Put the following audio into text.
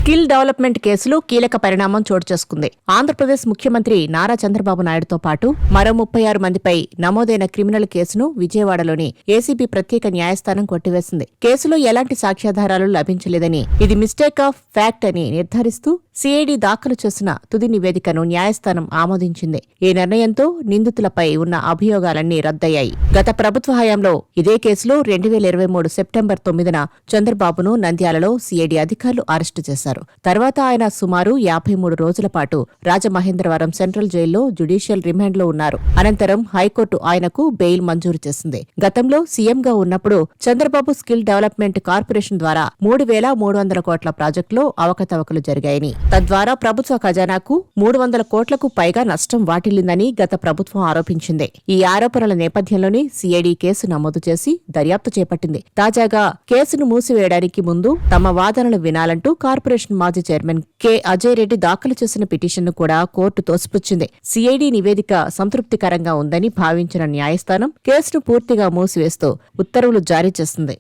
Skill development కేసులో కీలక పరిణామం చోటు చేసుకుంది. ఆంధ్రప్రదేశ్ ముఖ్యమంత్రి నారా చంద్రబాబు నాయుడుతో పాటు మరో 36 మందిపై నమోదైన క్రిమినల్ కేసును విజయవాడలోని ఏసీబీ ప్రత్యేక న్యాయస్థానం కొట్టివేసింది. కేసులో ఎలాంటి సాక్ష్యాధారాలు లభించలేదని, ఇది మిస్టేక్ ఆఫ్ ఫ్యాక్ట్ అని నిర్ధారిస్తూ సిఐడి దాఖలు చేసిన తుది నివేదికను న్యాయస్థానం ఆమోదించింది. ఈ నిర్ణయంతో నిందితులపై ఉన్న అభియోగాలన్నీ రద్దయ్యాయి. గత ప్రభుత్వ హయాంలో ఇదే కేసులో 2023 సెప్టెంబర్ 9న చంద్రబాబును నంద్యాలలో సిఐడి అధికారులు అరెస్టు చేశారు. తర్వాత ఆయన సుమారు 53 రోజుల పాటు రాజమహేంద్రవరం సెంట్రల్ జైల్లో జ్యుడిషియల్ రిమాండ్లో ఉన్నారు. అనంతరం హైకోర్టు ఆయనకు బెయిల్ మంజూరు చేసింది. గతంలో సీఎంగా ఉన్నప్పుడు చంద్రబాబు స్కిల్ డెవలప్మెంట్ కార్పొరేషన్ ద్వారా 3,300 కోట్ల ప్రాజెక్టులో అవకతవకలు జరిగాయని, తద్వారా ప్రభుత్వ ఖజానాకు 300 కోట్లకు పైగా నష్టం వాటిల్లిందని గత ప్రభుత్వం ఆరోపించింది. ఈ ఆరోపణల నేపథ్యంలోనే సిఐడి కేసు నమోదు చేసి దర్యాప్తు చేపట్టింది. తాజాగా కేసును మూసివేయడానికి ముందు తమ వాదనలు వినాలంటూ కార్పొరేషన్ మాజీ చైర్మన్ కె అజయ్ రెడ్డి దాఖలు చేసిన పిటిషన్ను కూడా కోర్టు తోసిపుచ్చింది. సిఐడి నివేదిక సంతృప్తికరంగా ఉందని భావించిన న్యాయస్థానం కేసును పూర్తిగా మూసివేస్తూ ఉత్తర్వులు జారీ చేసింది.